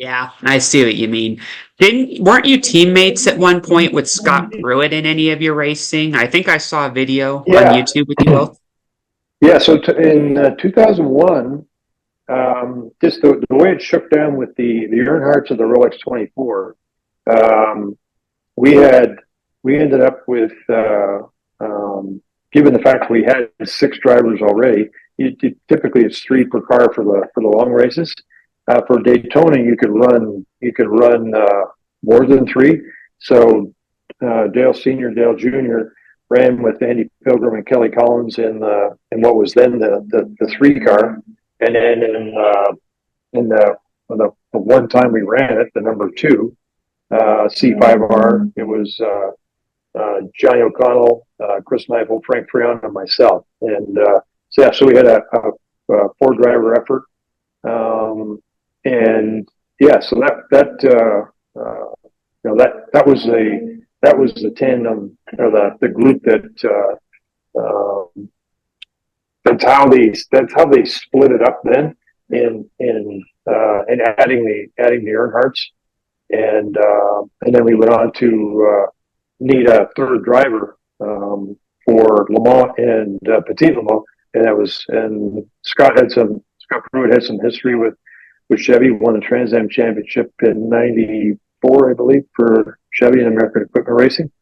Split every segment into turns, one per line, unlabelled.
Yeah, I see what you mean. Weren't you teammates at one point with Scott Pruitt in any of your racing? I think I saw a video on
Yeah.
YouTube with you both.
Yeah, so in 2001, just the way it shook down with the Earnhardts of the Rolex 24, we ended up with, given the fact we had 6 drivers already, typically it's 3 per car for the long races. For Daytona, you could run more than 3. So Dale Senior, Dale Junior ran with Andy Pilgrim and Kelly Collins in what was then the 3 car, and then in the one time we ran it, the number 2 C5R, it was Johnny O'Connell, Chris Neifel, Frank Freon, and myself, and so we had a 4-driver effort. And yeah, so that was the tandem, or the group that's how they split it up then in adding the Earnhardts, and then we went on to need a 3rd driver for Le Mans and Petit Le Mans, and Scott Pruitt had some history with Chevy. Won the Trans Am Championship in '94, I believe, for Chevy and American Equipment Racing.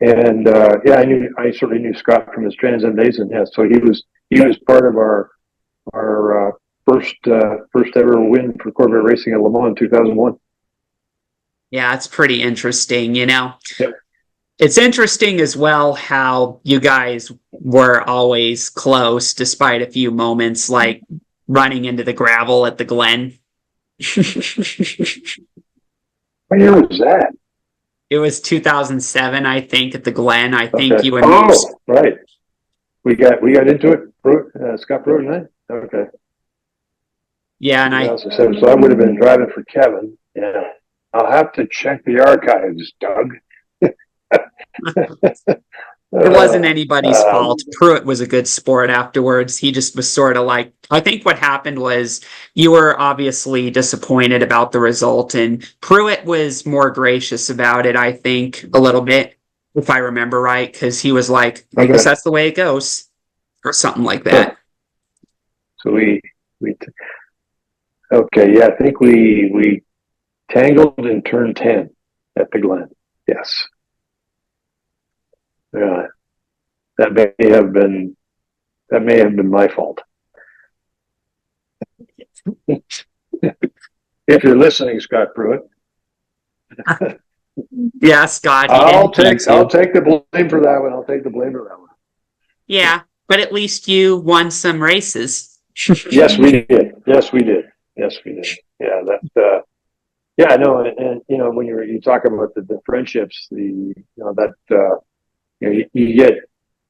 And I certainly knew Scott from his Trans Am days, and so he was part of our first ever win for Corvette Racing at Le Mans in 2001.
Yeah, it's pretty interesting, Yep.
It's interesting as well how you guys were always close despite a few moments like running into the gravel at the Glen.
What year was that?
It was 2007, I think, at the Glen. I think
okay.
you and
right. We got into it, Scott Pruitt and I. Okay.
Yeah, and
2007. So I would have been driving for Kevin. Yeah. I'll have to check the archives, Doug.
It wasn't anybody's fault. Pruitt was a good sport afterwards. He just was sort of like, I think what happened was you were obviously disappointed about the result, and Pruitt was more gracious about it, I think, a little bit, if I remember right, because he was like, I guess that's the way it goes, or something like that.
So I think we tangled in turn 10 at the Glen. Yes. Yeah, that may have been my fault. If you're listening, Scott Pruitt.
Yeah, Scott.
I'll take the blame for that one.
Yeah, but at least you won some races.
Yes, we did. Yeah, that. Yeah, I know, and when you talk about the friendships, you get,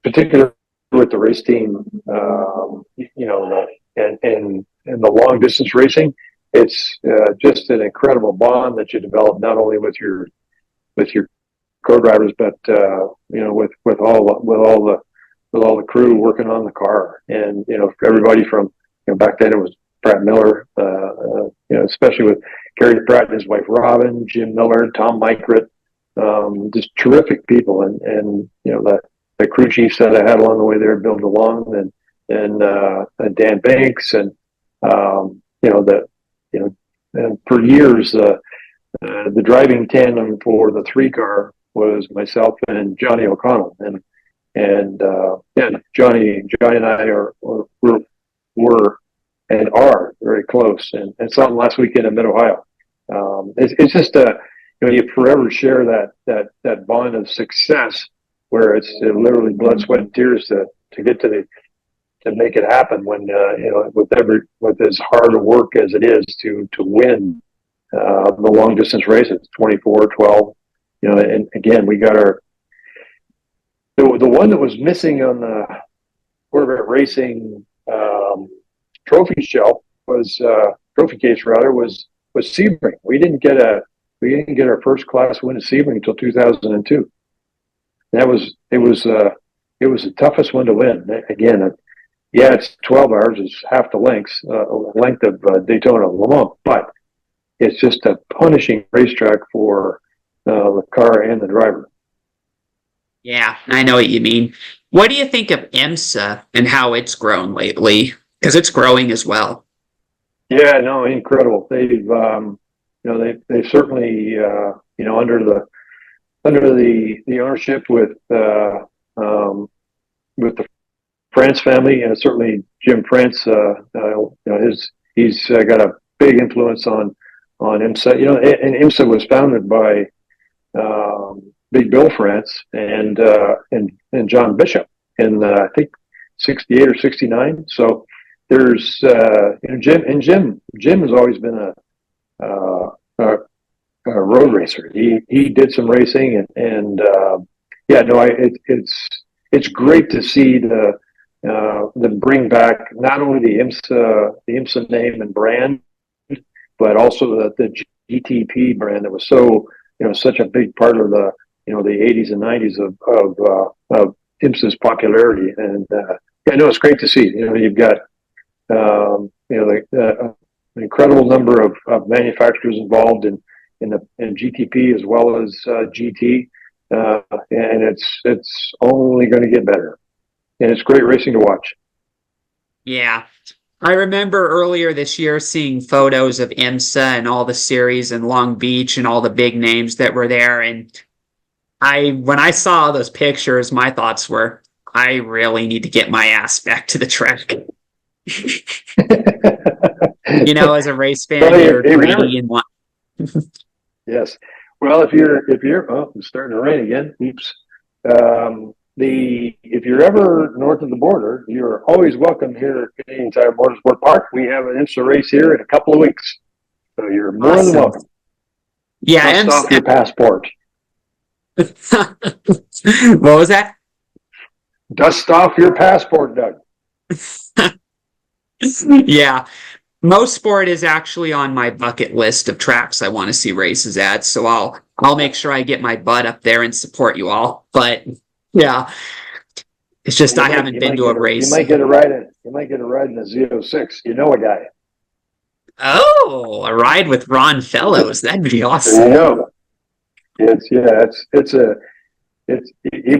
particularly with the race team, and the long distance racing, it's just an incredible bond that you develop, not only with your co-drivers, but with all the crew working on the car, and everybody from back then it was Pratt Miller, especially with Gary Pratt and his wife Robin, Jim Miller, Tom Mykrit, just terrific people, and you know the crew chiefs that I had along the way there, Bill DeLong and Dan Banks, and you know that you know, and for years the driving tandem for the 3-car was myself and Johnny O'Connell, and Johnny and I were and are very close, and saw him last weekend in Mid Ohio. It's just you know, you forever share that bond of success where it's literally blood, sweat, and tears to get to make it happen when you know, with as hard a work as it is to win the long distance races, 24, 12, you know, and again, we got the one that was missing on the Corvette Racing trophy shelf was trophy case rather was Sebring. We didn't get our first class win at Sebring until 2002. It was the toughest one to win. Again, yeah, it's 12 hours, it's half the length of Daytona Le Mans, but it's just a punishing racetrack for the car and the driver.
Yeah, I know what you mean. What do you think of IMSA and how it's grown lately? Because it's growing as well.
Yeah, no, incredible. They've you know, they certainly you know, under the ownership with the France family, and certainly Jim France, you know, he's got a big influence on IMSA. You know, and IMSA was founded by Big Bill France and John Bishop in I think 68 or 69. So there's you know, Jim has always been a road racer. He did some racing and yeah, no, it's great to see them bring back not only the IMSA name and brand, but also the GTP brand that was so, you know, such a big part of the, you know, the 80s and 90s of IMSA's popularity. And yeah, no, it's great to see. You know, you've got you know, an incredible number of manufacturers involved in GTP as well as GT, and it's only going to get better, and it's great racing to watch.
Yeah. I remember earlier this year seeing photos of IMSA and all the series in Long Beach and all the big names that were there. And when I saw those pictures, my thoughts were, I really need to get my ass back to the track. You know, as a race fan,
Well,
you're greedy and want.
Yes. Well, if you're oh, it's starting to rain again. Oops. If you're ever north of the border, you're always welcome here at Canadian Tire Motorsport Park. We have an IMSA race here in a couple of weeks, so you're more than welcome.
Yeah,
Dust off your passport.
What was that?
Dust off your passport, Doug.
Yeah. Mosport is actually on my bucket list of tracks I want to see races at, so I'll make sure I get my butt up there and support you all. But yeah, it's just I haven't been to a race.
You might get a ride in a Z06. You know a guy.
Oh, a ride with Ron Fellows. That'd be awesome.
There you go. It's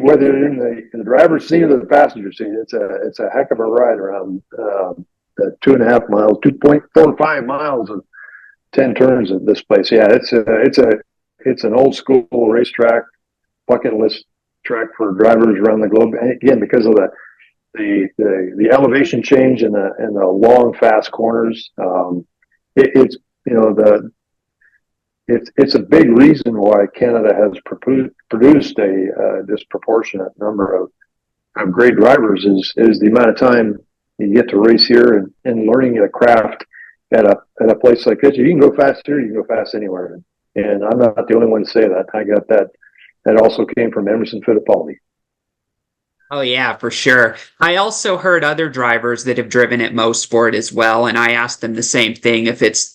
whether you're in the driver's seat or the passenger seat, it's a heck of a ride around 2.5 miles, 2.45 miles and 10 turns at this place. Yeah, it's an old school racetrack, bucket list track for drivers around the globe. And again, because of the elevation change and the long, fast corners, it's you know it's a big reason why Canada has produced a disproportionate number of great drivers is the amount of time you get to race here and learning a craft at a place like this. You can go fast here, you can go fast anywhere. And I'm not the only one to say that. I got that. That also came from Emerson Fittipaldi.
Oh yeah, for sure. I also heard other drivers that have driven at Mosport as well, and I asked them the same thing if it's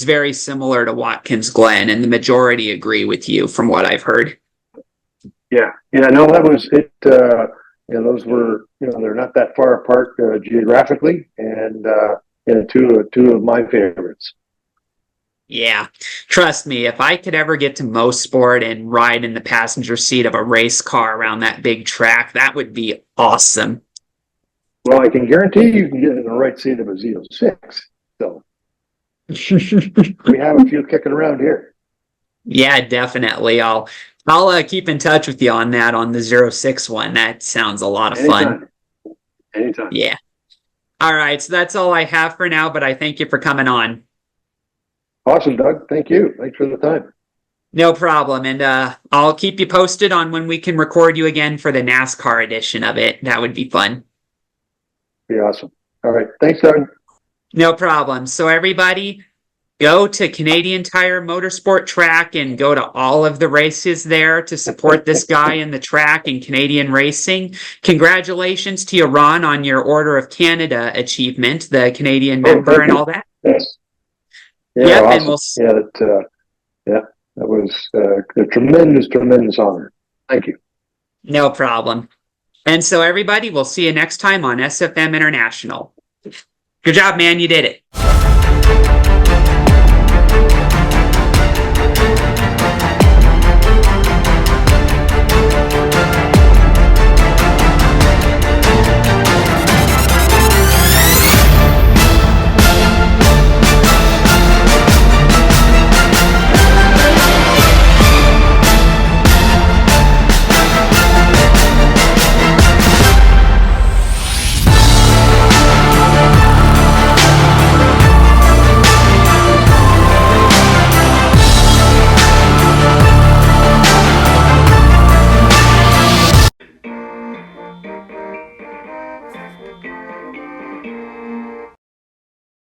very similar to Watkins Glen, and the majority agree with you from what I've heard.
Yeah, no, that was it. You know, those were, you know, they're not that far apart geographically, and you know, two of my favorites.
Yeah, trust me, if I could ever get to Mosport and ride in the passenger seat of a race car around that big track, that would be awesome.
Well, I can guarantee you can get in the right seat of a Z06. So we have a few kicking around here.
Yeah, definitely. I'll keep in touch with you on that on the 06 one. That sounds a lot of fun.
Anytime.
Yeah. All right, so that's all I have for now, but I thank you for coming on.
Awesome, Doug. Thank you. Thanks for the time.
No problem. And I'll keep you posted on when we can record you again for the NASCAR edition of it. That would be fun.
Be awesome. All right. Thanks, Doug.
No problem. So everybody, go to Canadian Tire Motorsport Track and go to all of the races there to support this guy in the track and Canadian racing. Congratulations to you, Ron, on your Order of Canada achievement, the Canadian member and all that.
Yes. Yeah,
Yep,
awesome.
and
That was a tremendous honor. Thank you.
no problem. And so everybody, we'll see you next time on SFM International. Good job, man. You did it.